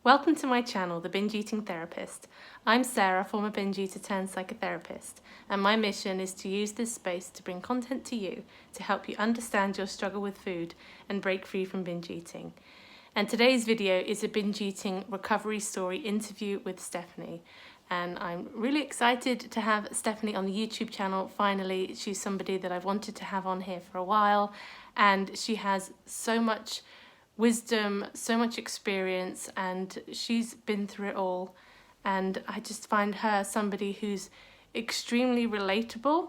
Welcome to my channel, The Binge Eating Therapist. I'm Sarah, former binge eater turned psychotherapist, and my mission is to use this space to bring content to you to help you understand your struggle with food and break free from binge eating. And today's video is a binge eating recovery story interview with Stefanie. And I'm really excited to have Stefanie on the YouTube channel. Finally, she's somebody that I've wanted to have on here for a while, and she has so much wisdom, so much experience, and she's been through it all. And I just find her somebody who's extremely relatable,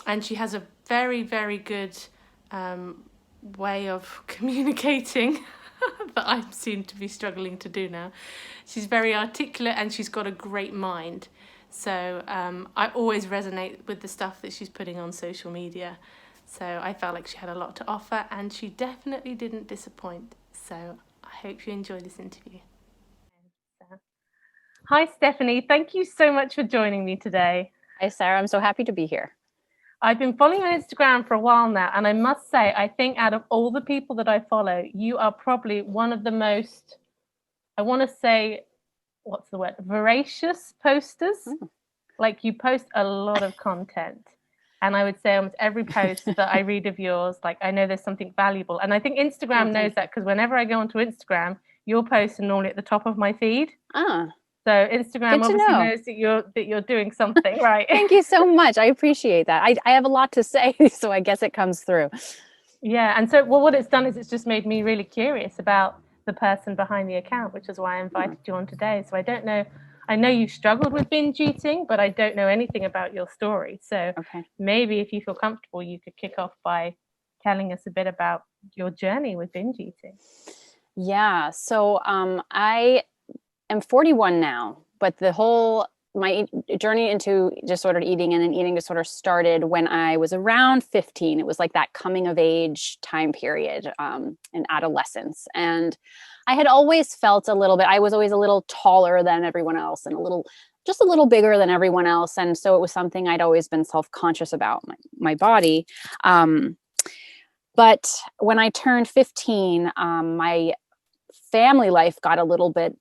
and she has a very, very good way of communicating that I seem to be struggling to do now. She's very articulate and she's got a great mind. So I always resonate with the stuff that she's putting on social media. So I felt like she had a lot to offer, and she definitely didn't disappoint. So I hope you enjoy this interview. Hi, Stefanie. Thank you so much for joining me today. Hi, Sarah. I'm so happy to be here. I've been following you on Instagram for a while now, and I must say, I think out of all the people that I follow, you are probably one of the most, I want to say, what's the word, voracious posters. Like, you post a lot of content. And I would say almost every post that I read of yours, like, I know there's something valuable. And I think Instagram knows that, because whenever I go onto Instagram, your posts are normally at the top of my feed. So Instagram obviously knows that you're doing something right. Thank you so much. I appreciate that. I have a lot to say, so I guess it comes through. Yeah, and so what it's done is it's just made me really curious about the person behind the account, which is why I invited you on today. So I know you struggled with binge eating, but I don't know anything about your story. So maybe if you feel comfortable, you could kick off by telling us a bit about your journey with binge eating. Yeah, so I am 41 now, but my journey into disordered eating and an eating disorder started when I was around 15. It was like that coming of age time period in adolescence. And I had always felt I was always a little taller than everyone else and just a little bigger than everyone else. And so it was something I'd always been self-conscious about, my body. But when I turned 15, my family life got a little bit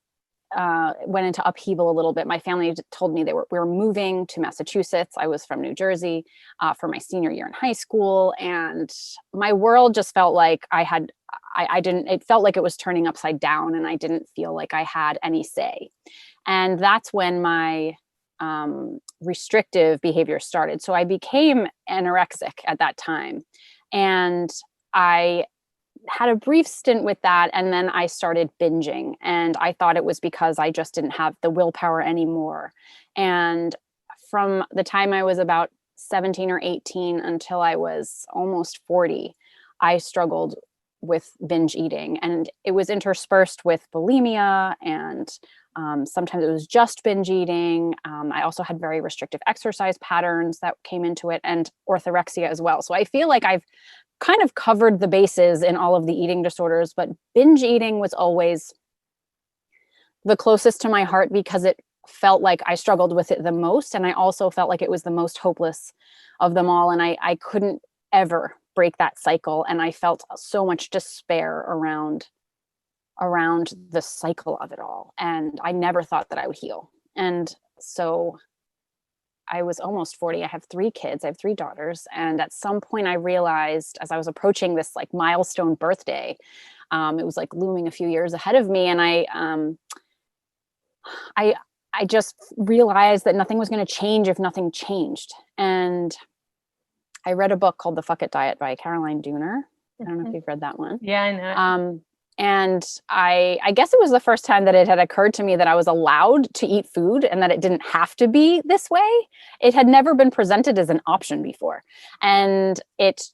went into upheaval a little bit. My family told me we were moving to Massachusetts. I was from New Jersey for my senior year in high school. And my world just felt like it felt like it was turning upside down, and I didn't feel like I had any say. And that's when my restrictive behavior started. So I became anorexic at that time. And I had a brief stint with that, and then I started binging, and I thought it was because I just didn't have the willpower anymore. And from the time I was about 17 or 18 until I was almost 40, I struggled with binge eating, and it was interspersed with bulimia, and sometimes it was just binge eating. I also had very restrictive exercise patterns that came into it, and orthorexia as well. So I feel like I've kind of covered the bases in all of the eating disorders, but binge eating was always the closest to my heart because it felt like I struggled with it the most. And I also felt like it was the most hopeless of them all. And I couldn't ever break that cycle. And I felt so much despair around the cycle of it all. And I never thought that I would heal. And so I was almost 40. I have 3 kids. I have 3 daughters. And at some point I realized, as I was approaching this like milestone birthday, it was like looming a few years ahead of me. And I just realized that nothing was going to change if nothing changed. And I read a book called The Fuck It Diet by Caroline Dooner. I don't know if you've read that one. Yeah, I know. And I guess it was the first time that it had occurred to me that I was allowed to eat food and that it didn't have to be this way. It had never been presented as an option before. And it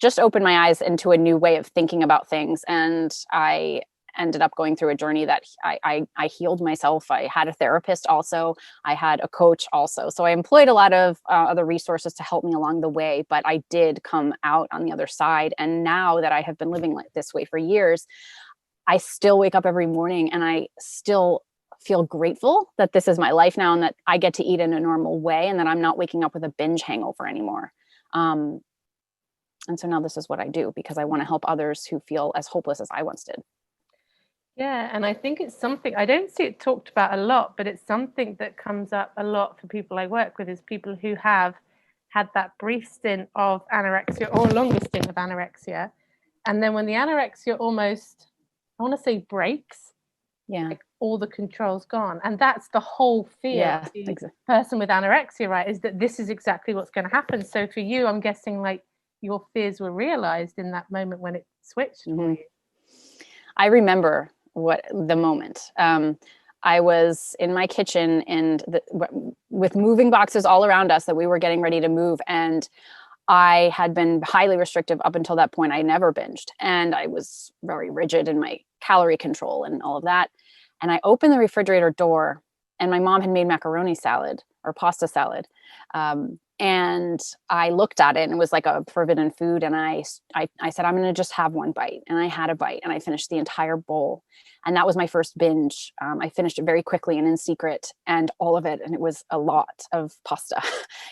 just opened my eyes into a new way of thinking about things. And I ended up going through a journey that I healed myself. I had a therapist also. I had a coach also. So I employed a lot of other resources to help me along the way, but I did come out on the other side. And now that I have been living like this way for years, I still wake up every morning and I still feel grateful that this is my life now and that I get to eat in a normal way and that I'm not waking up with a binge hangover anymore. And so now this is what I do because I want to help others who feel as hopeless as I once did. Yeah, and I think it's something I don't see it talked about a lot, but it's something that comes up a lot for people I work with, is people who have had that brief stint of anorexia or longer stint of anorexia. And then when the anorexia almost, I want to say breaks, Yeah. like all the control's gone. And that's the whole fear of Yeah. the person with anorexia, right? Is that this is exactly what's going to happen. So for you, I'm guessing like your fears were realized in that moment when it switched for Mm-hmm. you. I remember the moment. I was in my kitchen and with moving boxes all around us that we were getting ready to move. And I had been highly restrictive up until that point. I never binged, and I was very rigid in my calorie control and all of that. And I opened the refrigerator door, and my mom had made macaroni salad or pasta salad. And I looked at it, and it was like a forbidden food. And I said, I'm going to just have one bite. And I had a bite, and I finished the entire bowl. And that was my first binge. I finished it very quickly and in secret, and all of it. And it was a lot of pasta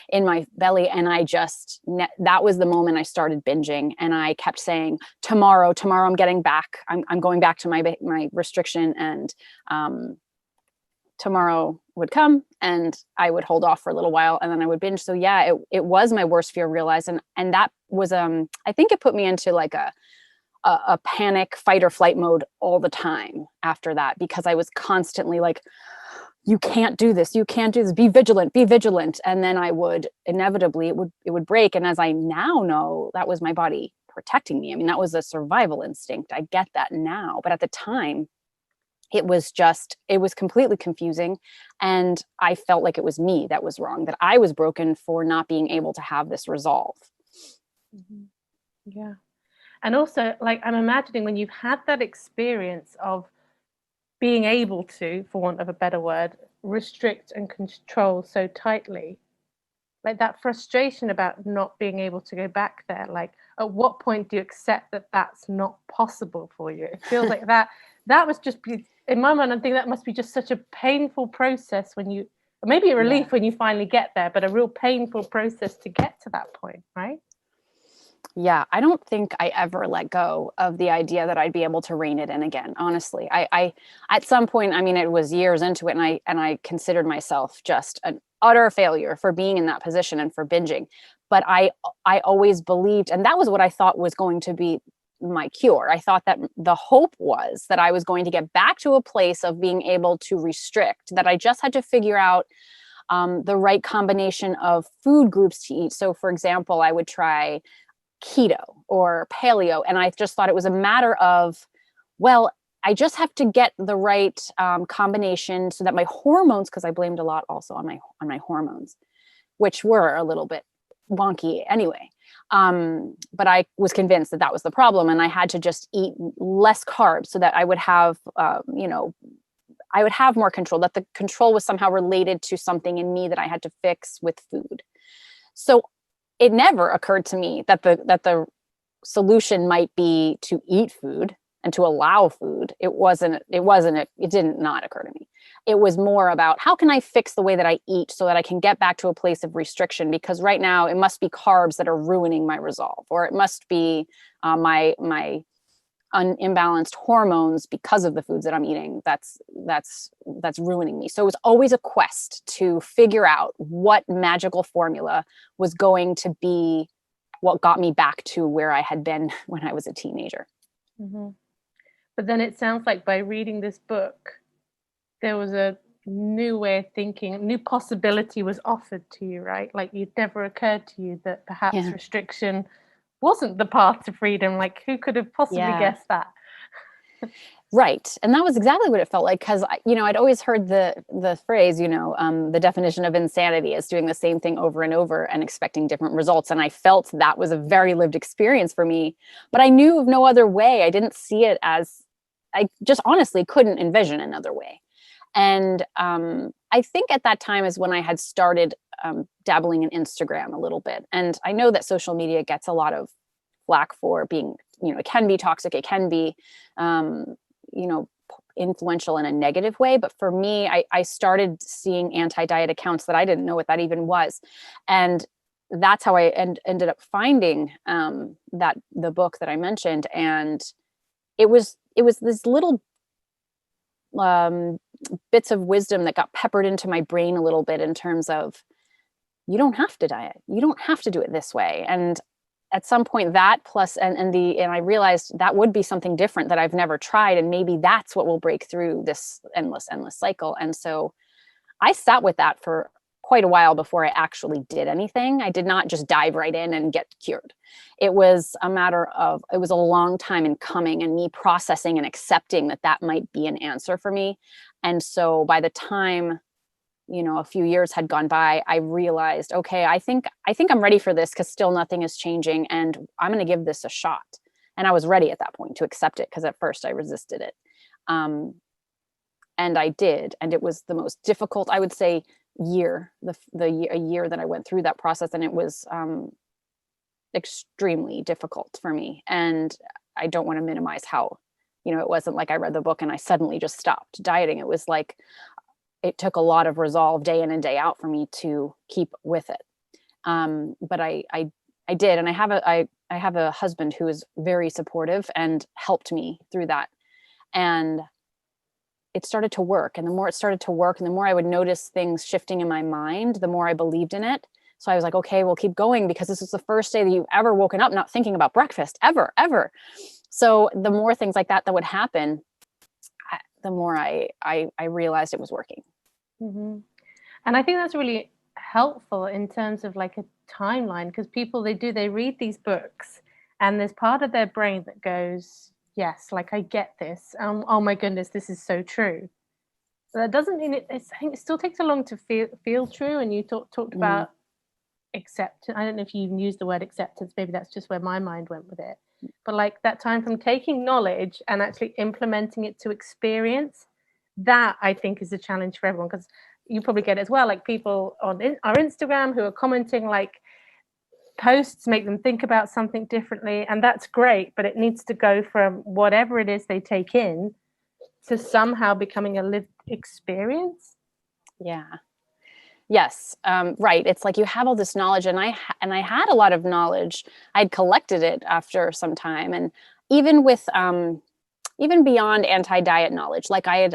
in my belly. And that was the moment I started binging. And I kept saying, tomorrow, I'm getting back. I'm going back to my restriction. And tomorrow would come, and I would hold off for a little while, and then I would binge. So yeah, it was my worst fear realized. And that was, I think it put me into like a panic fight or flight mode all the time after that, because I was constantly like, you can't do this, be vigilant. And then I would inevitably, it would break. And as I now know, that was my body protecting me. I mean, that was a survival instinct. I get that now, but at the time it was completely confusing. And I felt like it was me that was wrong, that I was broken for not being able to have this resolve. Mm-hmm. Yeah. And also, like, I'm imagining when you've had that experience of being able to, for want of a better word, restrict and control so tightly, like that frustration about not being able to go back there. Like, at what point do you accept that that's not possible for you? It feels like that was just, in my mind, I think that must be just such a painful process when you, maybe a relief when you finally get there, but a real painful process to get to that point, right? Yeah, I don't think I ever let go of the idea that I'd be able to rein it in again. Honestly, I at some point, I mean, it was years into it, and I considered myself just an utter failure for being in that position and for binging. But I always believed, and that was what I thought was going to be my cure. I thought that the hope was that I was going to get back to a place of being able to restrict, that I just had to figure out the right combination of food groups to eat. So, for example, I would try keto or paleo. And I just thought it was a matter of, well, I just have to get the right combination so that my hormones, because I blamed a lot also on my hormones, which were a little bit wonky anyway. But I was convinced that that was the problem, and I had to just eat less carbs so that I would have, I would have more control. That the control was somehow related to something in me that I had to fix with food. So it never occurred to me that the solution might be to eat food and to allow food. It didn't not occur to me. It was more about, how can I fix the way that I eat so that I can get back to a place of restriction? Because right now it must be carbs that are ruining my resolve, or it must be my imbalanced hormones because of the foods that I'm eating that's ruining me. So it was always a quest to figure out what magical formula was going to be what got me back to where I had been when I was a teenager. Mm-hmm. But then it sounds like by reading this book, there was a new way of thinking, a new possibility was offered to you, right? Like, it never occurred to you that perhaps Yeah. restriction wasn't the path to freedom. Like, who could have possibly Yeah. guessed that? Right. And that was exactly what it felt like. Because, I'd always heard the phrase, the definition of insanity is doing the same thing over and over and expecting different results. And I felt that was a very lived experience for me. But I knew of no other way. I didn't see it as, I just honestly couldn't envision another way. And I think at that time is when I had started dabbling in Instagram a little bit. And I know that social media gets a lot of flack for being, it can be toxic. It can be, influential in a negative way. But for me, I started seeing anti-diet accounts that I didn't know what that even was. And that's how I ended up finding that the book that I mentioned. And it was this little bits of wisdom that got peppered into my brain a little bit in terms of, you don't have to diet. You don't have to do it this way. And at some point that plus, and I realized that would be something different that I've never tried. And maybe that's what will break through this endless cycle. And so I sat with that for quite a while before I actually did anything. I did not just dive right in and get cured. It was a long time in coming, and me processing and accepting that might be an answer for me. And so by the time, a few years had gone by, I realized, okay, I think I'm ready for this, because still nothing is changing, and I'm going to give this a shot. And I was ready at that point to accept it, because at first I resisted it. And I did. And it was the most difficult, I would say, a year that I went through that process. And it was extremely difficult for me. And I don't want to minimize how, it wasn't like I read the book and I suddenly just stopped dieting. It was like, it took a lot of resolve day in and day out for me to keep with it. But I did. And I have a husband who is very supportive and helped me through that. And it started to work. And the more it started to work, and the more I would notice things shifting in my mind, the more I believed in it. So I was like, okay, we'll keep going, because this is the first day that you've ever woken up not thinking about breakfast, ever. So the more things like that would happen, the more I realized it was working. Mm-hmm. And I think that's really helpful in terms of like a timeline, because people, they read these books and there's part of their brain that goes, yes, like I get this. Oh my goodness, this is so true. But that doesn't mean I think it still takes a long to feel true. And you talked about acceptance. I don't know if you even used the word acceptance. Maybe that's just where my mind went with it. But like that time from taking knowledge and actually implementing it to experience, that I think is a challenge for everyone, because you probably get it as well, like people on our Instagram who are commenting like posts make them think about something differently, and that's great, but it needs to go from whatever it is they take in to somehow becoming a lived experience. Yeah. Yes. Right. It's like you have all this knowledge, and I had a lot of knowledge. I'd collected it after some time, and even with even beyond anti-diet knowledge, like I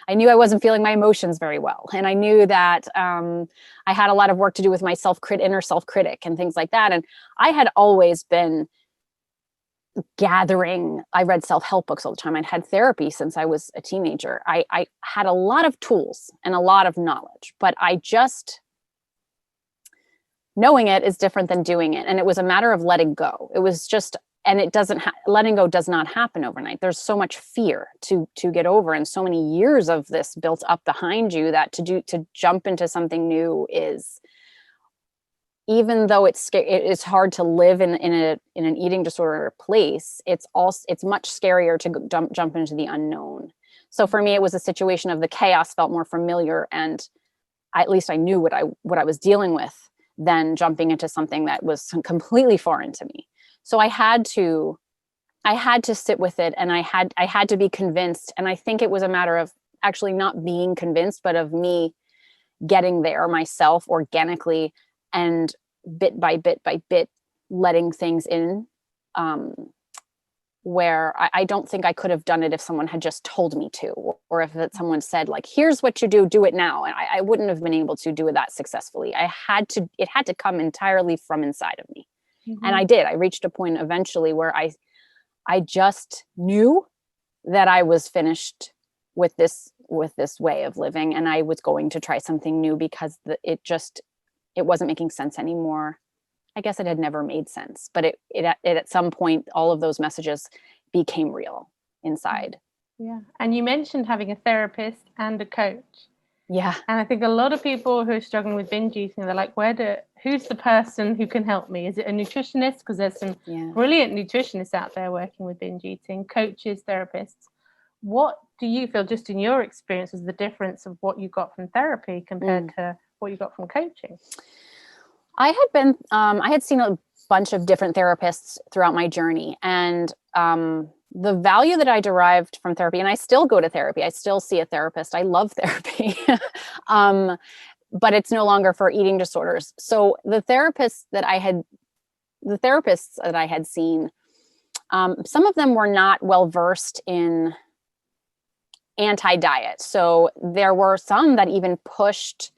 knew I wasn't feeling my emotions very well, and I knew that I had a lot of work to do with my inner self-critic and things like that. And I had always been gathering. I read self-help books all the time. I'd had therapy since I was a teenager. I had a lot of tools and a lot of knowledge, but knowing it is different than doing it. And it was a matter of letting go. It was just, and it doesn't, letting go does not happen overnight. There's so much fear to get over, and so many years of this built up behind you, that to jump into something new is, even though it is hard to live in an eating disorder place, it's much scarier to jump into the unknown. So for me, it was a situation of the chaos felt more familiar, and at least I knew what I was dealing with, than jumping into something that was completely foreign to me. So I had to sit with it, and I had to be convinced. And I think it was a matter of actually not being convinced, but of me getting there myself organically, and bit by bit letting things in, where I don't think I could have done it if someone had just told me to, or if someone said like, here's what you do it now. And I wouldn't have been able to do it that successfully. It had to come entirely from inside of me. Mm-hmm. And I did. I reached a point eventually where I just knew that I was finished with this way of living, and I was going to try something new, because it wasn't making sense anymore. I guess it had never made sense, but it at some point, all of those messages became real inside. Yeah. And you mentioned having a therapist and a coach. Yeah. And I think a lot of people who are struggling with binge eating, they're like, who's the person who can help me? Is it a nutritionist? Because there's some brilliant nutritionists out there working with binge eating, coaches, therapists. What do you feel, just in your experience, is the difference of what you got from therapy compared to what you got from coaching? I had seen a bunch of different therapists throughout my journey, and the value that I derived from therapy, and I still go to therapy, I still see a therapist. I love therapy, but it's no longer for eating disorders. So the therapists that I had seen, some of them were not well versed in anti-diet. So there were some that even pushed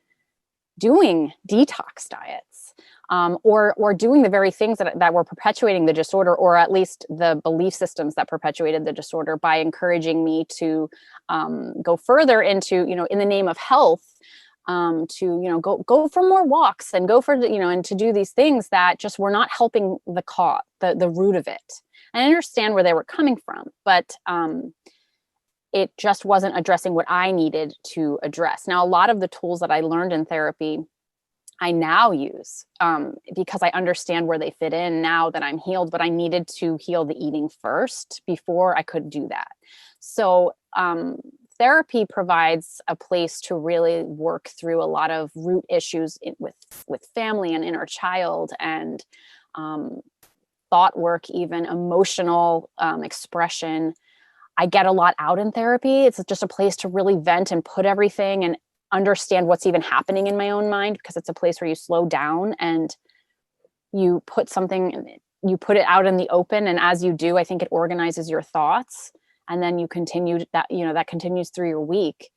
doing detox diets, or doing the very things that were perpetuating the disorder, or at least the belief systems that perpetuated the disorder, by encouraging me to go further into, in the name of health, to go for more walks and go for and to do these things that just were not helping the cause, the root of it. And I understand where they were coming from, but it just wasn't addressing what I needed to address. Now, a lot of the tools that I learned in therapy, I now use because I understand where they fit in now that I'm healed, but I needed to heal the eating first before I could do that. So therapy provides a place to really work through a lot of root issues with family and inner child, and thought work, even emotional expression. I get a lot out in therapy. It's just a place to really vent and put everything and understand what's even happening in my own mind, because it's a place where you slow down and you put it out in the open. And as you do, I think it organizes your thoughts, and then you continue that, that continues through your week.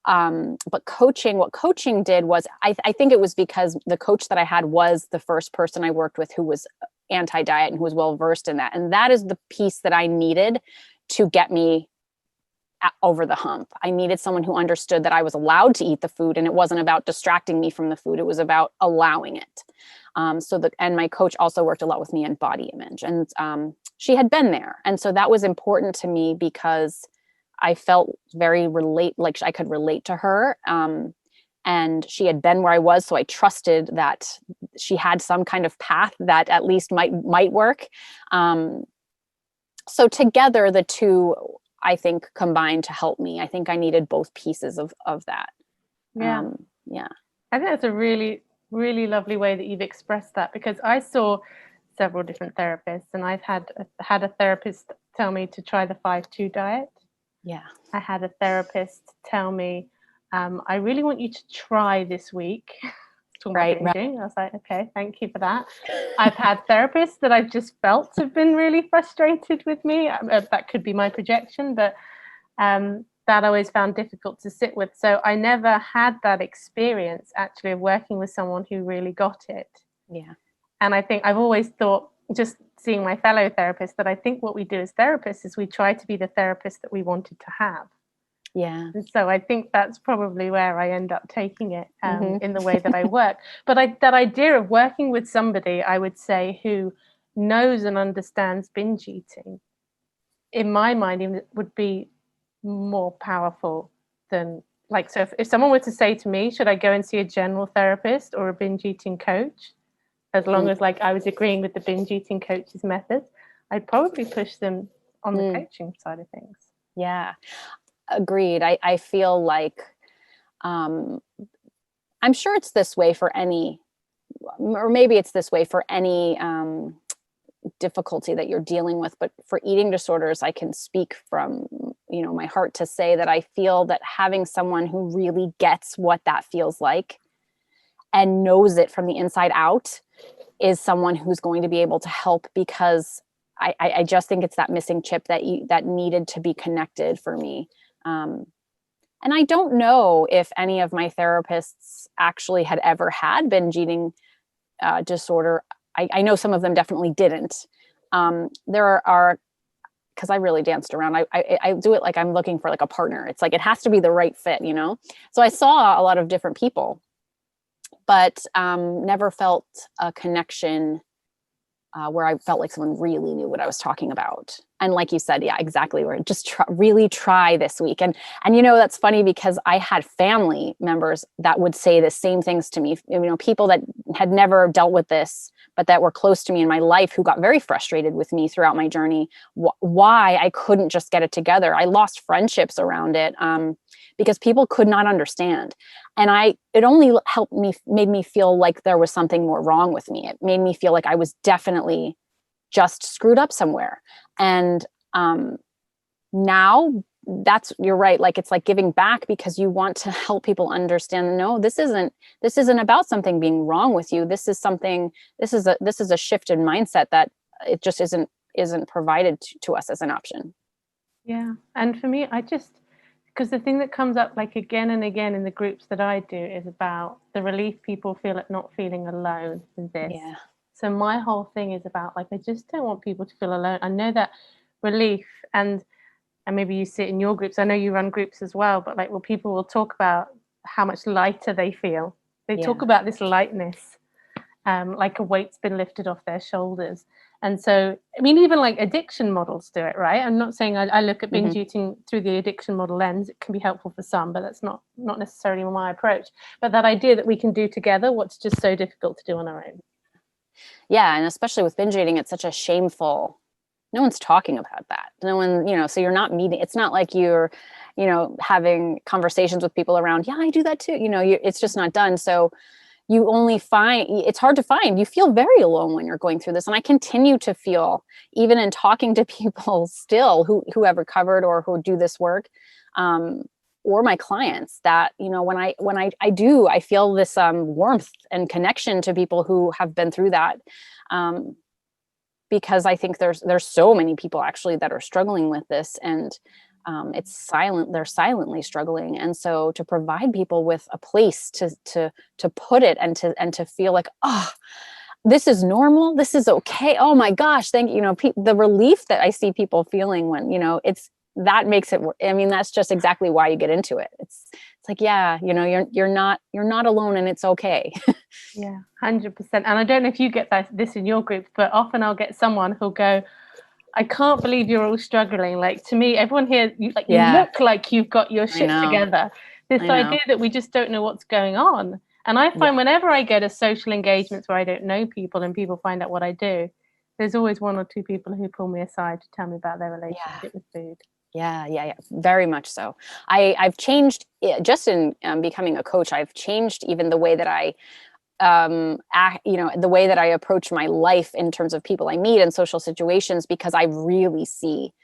But what coaching did was, I think it was because the coach that I had was the first person I worked with who was anti-diet and who was well versed in that. And that is the piece that I needed to get me over the hump. I needed someone who understood that I was allowed to eat the food, and it wasn't about distracting me from the food. It was about allowing it. And my coach also worked a lot with me in body image, and she had been there. And so that was important to me because I felt like I could relate to her. And she had been where I was. So I trusted that she had some kind of path that at least might work. So together, the two, I think, combined to help me. I think I needed both pieces of that. Yeah. I think that's a really, really lovely way that you've expressed that, because I saw several different therapists, and I've had a therapist tell me to try the 5-2 diet. Yeah. I had a therapist tell me, I really want you to try this week. Right. I was like, okay, thank you for that. I've had therapists that I've just felt have been really frustrated with me. That could be my projection, but that I always found difficult to sit with. So I never had that experience actually of working with someone who really got it. Yeah. And I think I've always thought, just seeing my fellow therapists, that I think what we do as therapists is we try to be the therapist that we wanted to have. Yeah. And so I think that's probably where I end up taking it in the way that I work. But that idea of working with somebody, I would say, who knows and understands binge eating, in my mind, would be more powerful than, like, so if someone were to say to me, should I go and see a general therapist or a binge eating coach? As long as I was agreeing with the binge eating coach's methods, I'd probably push them on the coaching side of things. Yeah. Agreed. I feel like I'm sure it's this way for any, or maybe it's this way for any difficulty that you're dealing with, but for eating disorders, I can speak from my heart to say that I feel that having someone who really gets what that feels like and knows it from the inside out is someone who's going to be able to help, because I just think it's that missing chip that needed to be connected for me. And I don't know if any of my therapists actually had ever had binge eating disorder. I know some of them definitely didn't. There are, because I really danced around. I do it like I'm looking for like a partner. It's like it has to be the right fit, So I saw a lot of different people, but never felt a connection where I felt like someone really knew what I was talking about. And like you said, yeah, exactly. Where just really try this week. And that's funny, because I had family members that would say the same things to me, people that had never dealt with this, but that were close to me in my life, who got very frustrated with me throughout my journey, why I couldn't just get it together. I lost friendships around it because people could not understand. And it only made me feel like there was something more wrong with me. It made me feel like I was definitely just screwed up somewhere. And now you're right. Like, it's like giving back, because you want to help people understand, no, this isn't about something being wrong with you. This is a shift in mindset that it just isn't provided to us as an option. Yeah. And for me, because the thing that comes up like again and again in the groups that I do is about the relief people feel at not feeling alone in this. Yeah. So my whole thing is about like, I just don't want people to feel alone. I know that relief, and maybe you see it in your groups. I know you run groups as well, but like, well, people will talk about how much lighter they feel. They talk about this lightness, like a weight's been lifted off their shoulders. And so, I mean, even like addiction models do it, right? I'm not saying I look at binge eating through the addiction model lens. It can be helpful for some, but that's not necessarily my approach. But that idea that we can do together what's just so difficult to do on our own. Yeah. And especially with binge eating, it's such a shameful, no one's talking about that. No one, so you're not meeting, it's not like you're, having conversations with people around, yeah, I do that too. It's just not done. So you only find, it's hard to find, you feel very alone when you're going through this. And I continue to feel, even in talking to people still who have recovered or who do this work, or my clients, that, when I feel this warmth and connection to people who have been through that. Because I think there's so many people actually that are struggling with this, and they're silently struggling. And so to provide people with a place to put it and to feel like, oh, this is normal, this is okay, oh my gosh, thank you, the relief that I see people feeling when, that makes it, I mean, that's just exactly why you get into it. It's like, yeah, you're not alone, and it's okay. Yeah, 100%. And I don't know if you get this in your group, but often I'll get someone who'll go, I can't believe you're all struggling. Like, to me, everyone here, you look like you've got your shit together. This idea that we just don't know what's going on. And I find whenever I go to social engagements where I don't know people and people find out what I do, there's always one or two people who pull me aside to tell me about their relationship with food. Yeah. Very much so. I've changed, just in becoming a coach, I've changed even the way that I the way that I approach my life in terms of people I meet and social situations, because I really see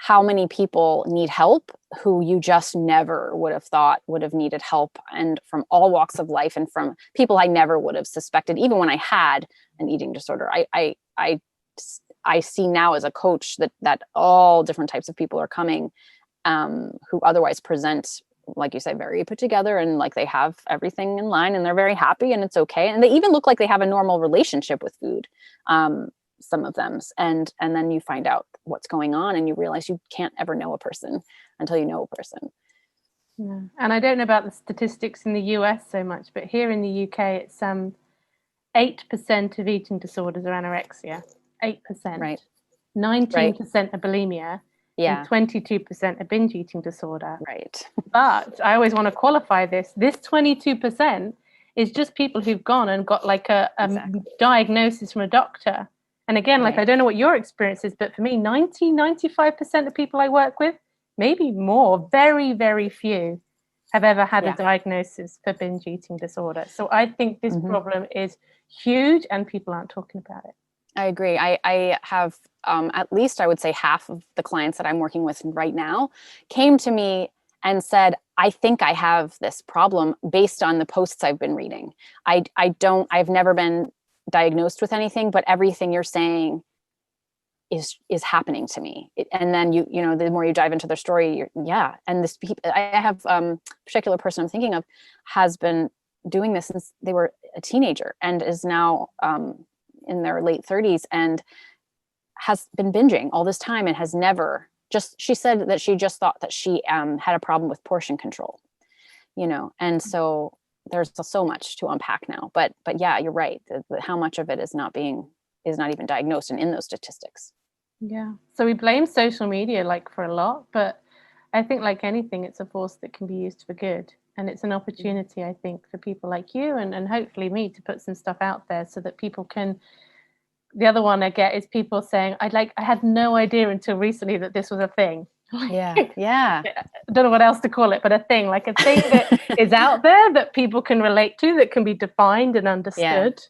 how many people need help who you just never would have thought would have needed help, and from all walks of life, and from people I never would have suspected, even when I had an eating disorder. I see now as a coach that all different types of people are coming, who otherwise present, like you say, very put together, and like they have everything in line, and they're very happy, and it's okay. And they even look like they have a normal relationship with food. Some of them. And then you find out what's going on, and you realize you can't ever know a person until you know a person. Yeah. And I don't know about the statistics in the US so much, but here in the UK, it's 8% of eating disorders are anorexia. 8%. Right. 19% are bulimia. Yeah. And 22% are binge eating disorder. Right. But I always want to qualify this. This 22% is just people who've gone and got like a diagnosis from a doctor. And again, like, I don't know what your experience is, but for me, 95% of people I work with, maybe more, very, very few have ever had a diagnosis for binge eating disorder. So I think this problem is huge, and people aren't talking about it. I agree. I have at least, I would say, half of the clients that I'm working with right now came to me and said, I think I have this problem based on the posts I've been reading. I've never been diagnosed with anything, but everything you're saying is happening to me. And then the more you dive into their story, and this, I have a particular person I'm thinking of has been doing this since they were a teenager, and is now in their late 30s, and has been binging all this time, and has never she said that she just thought that she had a problem with portion control, and so there's so much to unpack now, but yeah, you're right. How much of it is not even diagnosed and in those statistics. Yeah. So we blame social media for a lot, but I think like anything, it's a force that can be used for good. And it's an opportunity, I think, for people like you and hopefully me to put some stuff out there so that people can. The other one I get is people saying, I had no idea until recently that this was a thing. Yeah. I don't know what else to call it, but a thing that is out there that people can relate to, that can be defined and understood.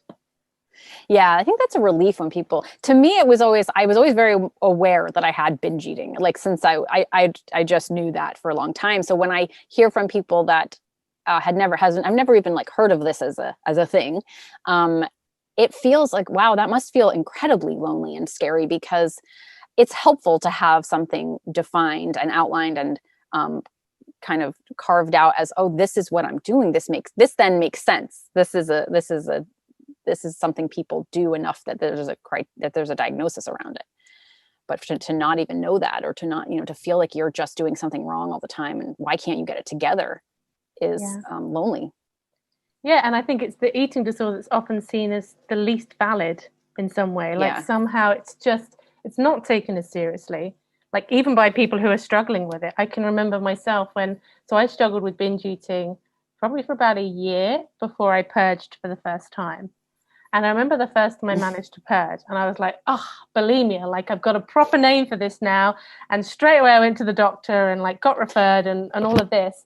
Yeah, I think that's a relief when people, to me, I was always very aware that I had binge eating, since I just knew that for a long time. So when I hear from people that I've never even heard of this as a thing, it feels like, wow, that must feel incredibly lonely and scary, because it's helpful to have something defined and outlined and kind of carved out as, oh, this is what I'm doing. This then makes sense. This is something people do enough that there's a diagnosis around it. But to not even know that, or to not, to feel like you're just doing something wrong all the time, and why can't you get it together, is lonely. Yeah, and I think it's the eating disorder that's often seen as the least valid in some way. Like somehow it's not taken as seriously, like even by people who are struggling with it. I can remember myself so I struggled with binge eating probably for about a year before I purged for the first time. And I remember the first time I managed to purge, and I was like, oh, bulimia, like I've got a proper name for this now. And straight away I went to the doctor and like got referred and all of this.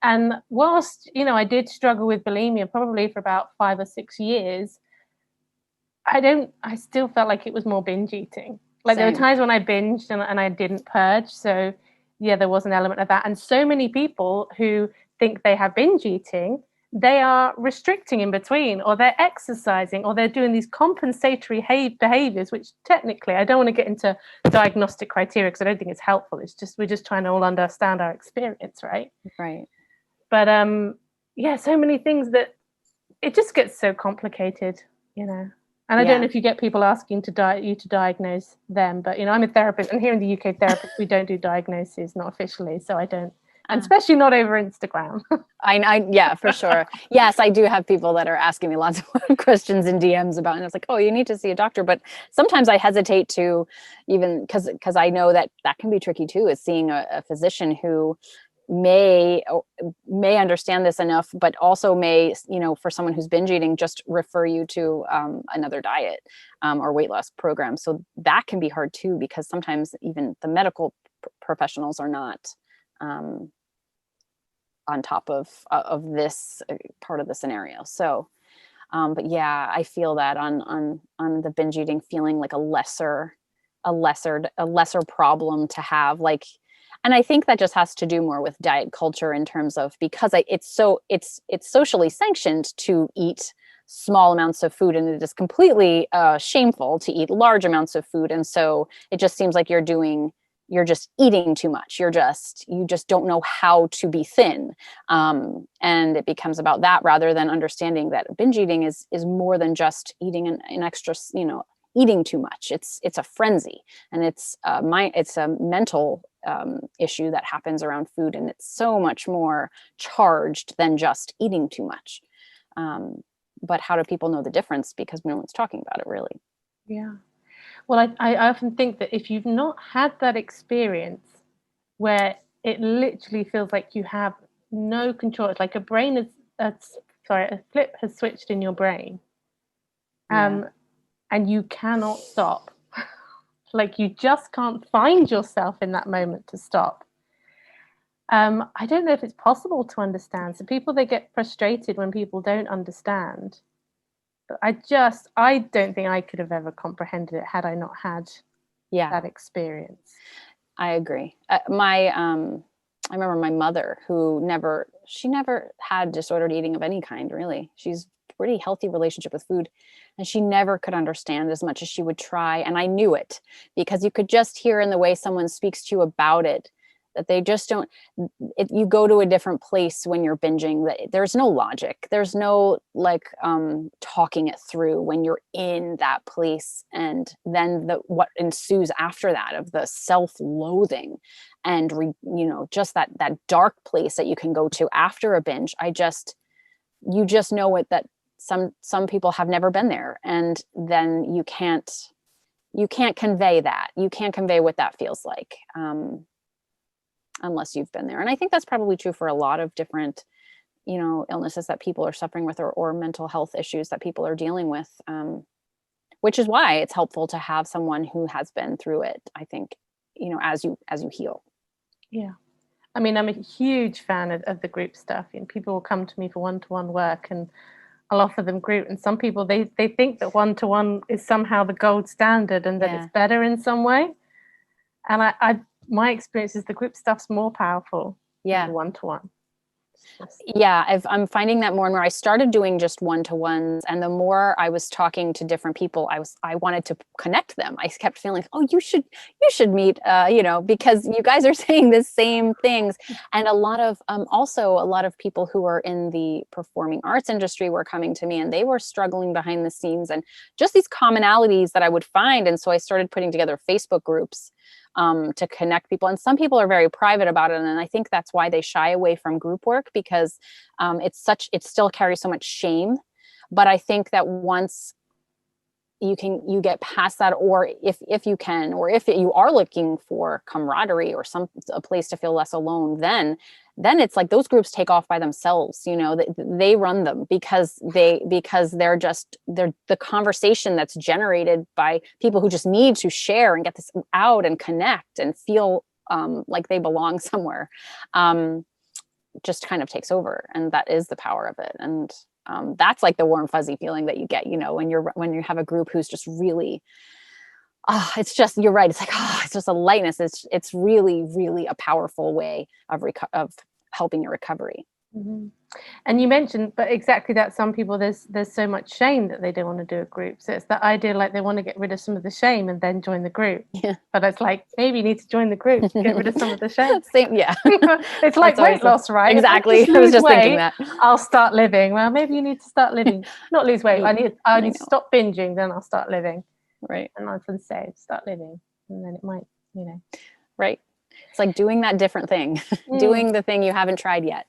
And whilst, I did struggle with bulimia probably for about 5 or 6 years, I still felt like it was more binge eating. Like Same. There were times when I binged and I didn't purge. So yeah, there was an element of that. And so many people who think they have binge eating, they are restricting in between, or they're exercising, or they're doing these compensatory behaviors, which technically, I don't want to get into diagnostic criteria because I don't think it's helpful. It's just, we're just trying to all understand our experience, right? Right. But so many things that it just gets so complicated, And I don't know if you get people asking you to diagnose them, but I'm a therapist, and here in the UK, therapists, we don't do diagnoses, not officially, so I don't, and especially not over Instagram. Yeah, for sure. Yes, I do have people that are asking me lots of questions in DMs about, and it's like, oh, you need to see a doctor. But sometimes I hesitate to, even because I know that can be tricky too, is seeing a physician who may understand this enough, but also may, for someone who's binge eating, just refer you to another diet or weight loss program. So that can be hard too, because sometimes even the medical professionals are not on top of this part of the scenario. So, but yeah, I feel that on the binge eating, feeling like a lesser problem to have, like. And I think that just has to do more with diet culture, in terms of, because it's socially sanctioned to eat small amounts of food, and it is completely shameful to eat large amounts of food. And so it just seems like you're just eating too much. You just don't know how to be thin. And it becomes about that, rather than understanding that binge eating is more than just eating an extra, eating too much. It's a frenzy, and it's a mental issue that happens around food, and it's so much more charged than just eating too much. But how do people know the difference? Because no one's talking about it, really. Yeah. Well, I often think that if you've not had that experience where it literally feels like you have no control, it's like a flip has switched in your brain, and you cannot stop. Like you just can't find yourself in that moment to stop. I don't know if it's possible to understand. So people, they get frustrated when people don't understand. But I don't think I could have ever comprehended it had I not had that experience. I agree. I remember my mother, who never had disordered eating of any kind, really. She's pretty healthy relationship with food, and she never could understand as much as she would try. And I knew it, because you could just hear in the way someone speaks to you about it that they just don't. You go to a different place when you're binging. That there's no logic. There's no talking it through when you're in that place. And then what ensues after that, of the self-loathing and just that dark place that you can go to after a binge. You just know it, that some people have never been there, and then you can't convey that. You can't convey what that feels like unless you've been there. And I think that's probably true for a lot of different illnesses that people are suffering with, or mental health issues that people are dealing with, which is why it's helpful to have someone who has been through it, I think, as you heal. Yeah. I mean, I'm a huge fan of the group stuff. People will come to me for one-to-one work, and I'll offer them group. And some people, they think that one-to-one is somehow the gold standard, and that it's better in some way. And my experience is the group stuff's more powerful than the one-to-one. Yeah, I'm finding that more and more. I started doing just one-to-ones, and the more I was talking to different people, I wanted to connect them. I kept feeling, oh, you should meet, because you guys are saying the same things. And a lot of also a lot of people who are in the performing arts industry were coming to me, and they were struggling behind the scenes, and just these commonalities that I would find. And so I started putting together Facebook groups to connect people. And some people are very private about it. And I think that's why they shy away from group work, because it still carries so much shame. But I think that once you get past that, or if you can, or if you are looking for camaraderie or a place to feel less alone, then it's like those groups take off by themselves. They run them, because they're the conversation that's generated by people who just need to share and get this out and connect and feel like they belong somewhere, just kind of takes over. And that is the power of it. And that's like the warm fuzzy feeling that you get, when you have a group who's just really, it's just, you're right. It's like, it's just a lightness. It's really, really a powerful way of helping your recovery. Mm-hmm. And you mentioned, but exactly that, some people, there's so much shame that they don't want to do a group. So it's that idea, like they want to get rid of some of the shame and then join the group. Yeah. But it's like, maybe you need to join the group to get rid of some of the shame. Yeah. It's like weight loss, right? Exactly. I was just thinking that. I'll start living. Well, maybe you need to start living. Not lose weight. I need to stop binging, then I'll start living. Right. And I can say, start living. And then it might, Right. It's like doing that different thing, doing the thing you haven't tried yet.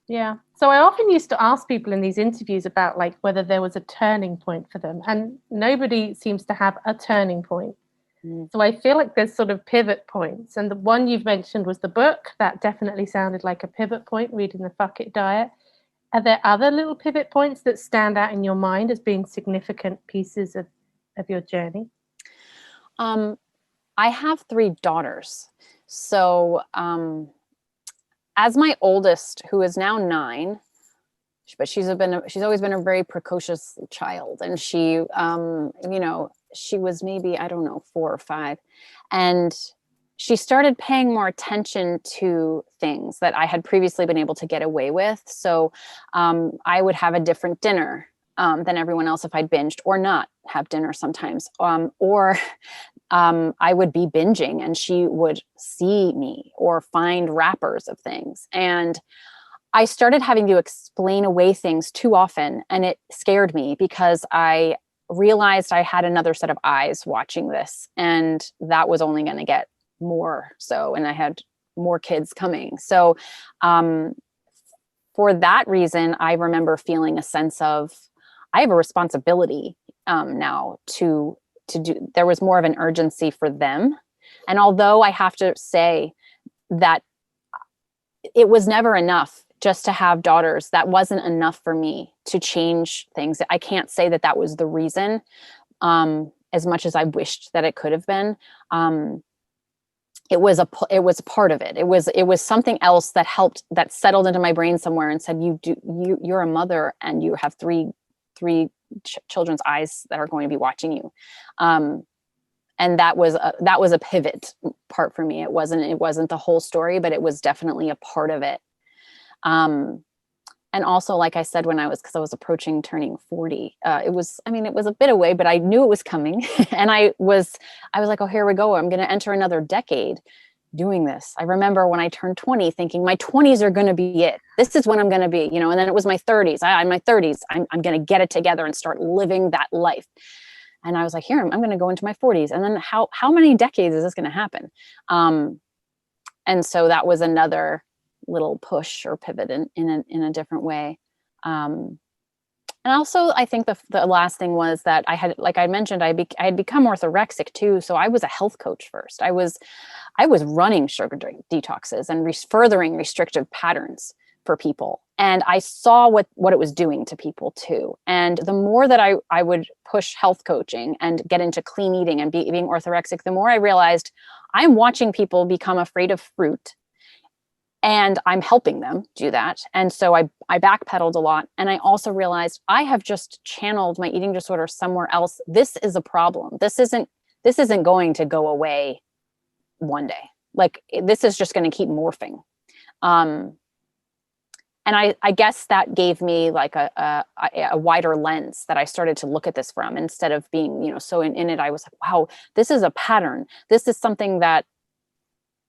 Yeah. So I often used to ask people in these interviews about like whether there was a turning point for them, and nobody seems to have a turning point. So I feel like there's sort of pivot points, and the one you've mentioned was the book. That definitely sounded like a pivot point, reading the Fuck It Diet. Are there other little pivot points that stand out in your mind as being significant pieces of your journey? I have 3 daughters. So as my oldest, who is now 9, but she's always been a very precocious child, and she she was maybe, I don't know, 4 or 5, and she started paying more attention to things that I had previously been able to get away with. So I would have a different dinner than everyone else if I'd binged, or not have dinner sometimes, or I would be binging and she would see me or find wrappers of things. And I started having to explain away things too often. And it scared me, because I realized I had another set of eyes watching this, and that was only going to get more so. And I had more kids coming. So for that reason, I remember feeling a sense of, I have a responsibility now to do. There was more of an urgency for them. And although I have to say that it was never enough just to have daughters, that wasn't enough for me to change things. I can't say that that was the reason, as much as I wished that it could have been. It was part of it. It was something else that helped, that settled into my brain somewhere and said, you're a mother, and you have three children's eyes that are going to be watching you. And that was a pivot part for me. It wasn't the whole story, but it was definitely a part of it. And also, like I said, because I was approaching turning 40, it was a bit away, but I knew it was coming. And I was like, oh, here we go. I'm going to enter another decade doing this. I remember when I turned 20 thinking my 20s are going to be it. This is when I'm going to be, and then it was my 30s. In my 30s, I'm going to get it together and start living that life. And I was like, here, I'm going to go into my 40s. And then how many decades is this going to happen? And so that was another little push or pivot in a different way. And also, I think the last thing was that I had, like I mentioned, I had become orthorexic too. So I was a health coach first. I was running sugar detoxes and furthering restrictive patterns for people. And I saw what it was doing to people too. And the more that I would push health coaching and get into clean eating and being orthorexic, the more I realized I'm watching people become afraid of fruit, and I'm helping them do that. And so I backpedaled a lot. And I also realized I have just channeled my eating disorder somewhere else. This is a problem. This isn't going to go away one day. Like, this is just going to keep morphing. And I guess that gave me like a wider lens that I started to look at this from, instead of being, you know, so in it. I was like, wow, this is a pattern. This is something that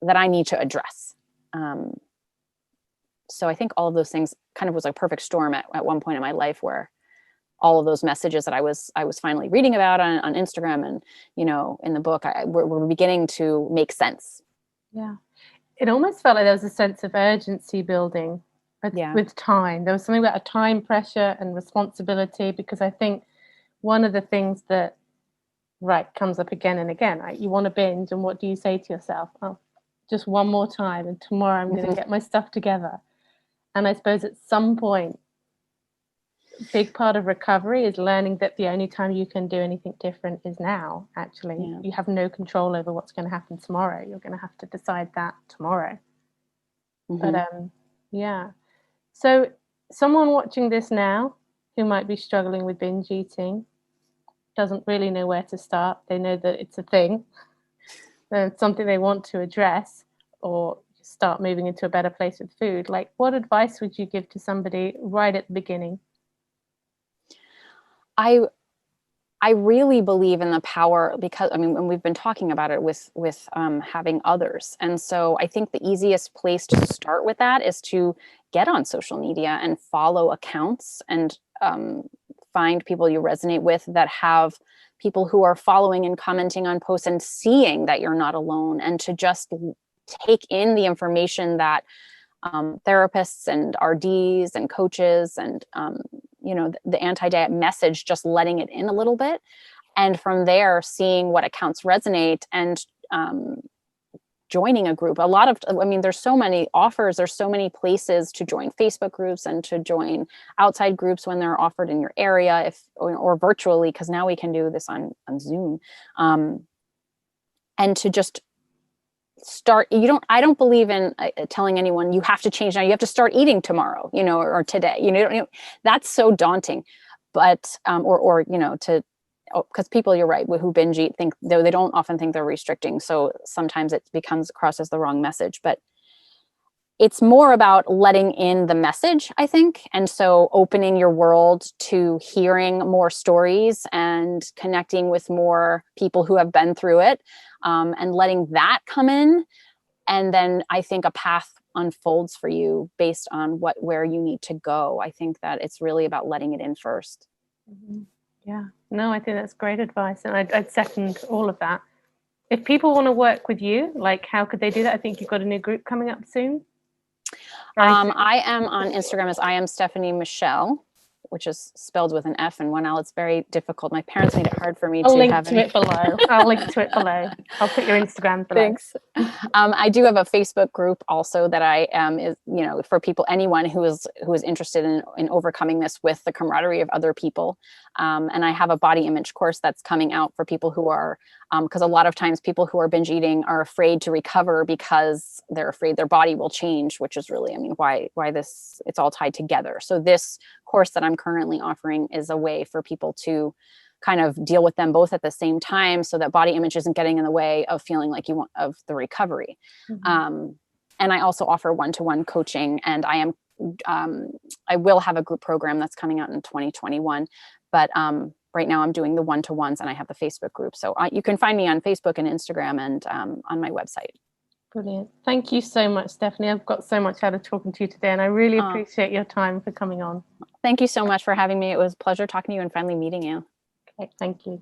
I need to address. So I think all of those things kind of was a perfect storm at one point in my life, where all of those messages that I was finally reading about on Instagram and, you know, in the book, were beginning to make sense. Yeah. It almost felt like there was a sense of urgency building with time. There was something about a time pressure and responsibility, because I think one of the things that comes up again and again, right? You want to binge, and what do you say to yourself? Oh, just one more time, and tomorrow I'm going to get my stuff together. And I suppose at some point, a big part of recovery is learning that the only time you can do anything different is now. Actually, you have no control over what's going to happen tomorrow. You're going to have to decide that tomorrow. But yeah. So someone watching this now who might be struggling with binge eating doesn't really know where to start. They know that it's a thing, and it's something they want to address or start moving into a better place with food. Like, what advice would you give to somebody right at the beginning? I really believe in the power, because I mean, when we've been talking about it with having others, and so I think the easiest place to start with that is to get on social media and follow accounts, and find people you resonate with that have people who are following and commenting on posts and seeing that you're not alone, and to just take in the information that therapists and RDs and coaches and you know, the anti-diet message, just letting it in a little bit, and from there seeing what accounts resonate, and joining a group. I mean, there's so many offers, there's so many places to join Facebook groups and to join outside groups when they're offered in your area, or virtually, because now we can do this on Zoom, and to just start. I don't believe in telling anyone you have to change now, you have to start eating tomorrow, you know, or today, you know, that's so daunting. But or you know, because people, you're right, who binge eat think they don't often think they're restricting, so sometimes it becomes across as the wrong message. But it's more about letting in the message, I think. And so opening your world to hearing more stories and connecting with more people who have been through it, and letting that come in. And then I think a path unfolds for you based on where you need to go. I think that it's really about letting it in first. Mm-hmm. Yeah, no, I think that's great advice. And I'd second all of that. If people want to work with you, like, how could they do that? I think you've got a new group coming up soon. I am on Instagram as I am Stefanie Michelle, which is spelled with an F and one L. It's very difficult. My parents made it hard for me I'll to link have to it below. I'll link to it below. I'll put your Instagram below. Thanks. I do have a Facebook group also that I is, you know, for people, anyone who is interested in overcoming this with the camaraderie of other people. And I have a body image course that's coming out for people who are, because a lot of times people who are binge eating are afraid to recover because they're afraid their body will change, which is really, I mean, why this, it's all tied together. So this course that I'm currently offering is a way for people to kind of deal with them both at the same time, so that body image isn't getting in the way of feeling like you want of the recovery. Mm-hmm. And I also offer one-to-one coaching, and I will have a group program that's coming out in 2021, but right now I'm doing the one-to-ones, and I have the Facebook group. So you can find me on Facebook and Instagram, and on my website. Brilliant. Thank you so much, Stefanie. I've got so much out of talking to you today, and I really appreciate your time for coming on. Thank you so much for having me. It was a pleasure talking to you and finally meeting you. Okay, thank you.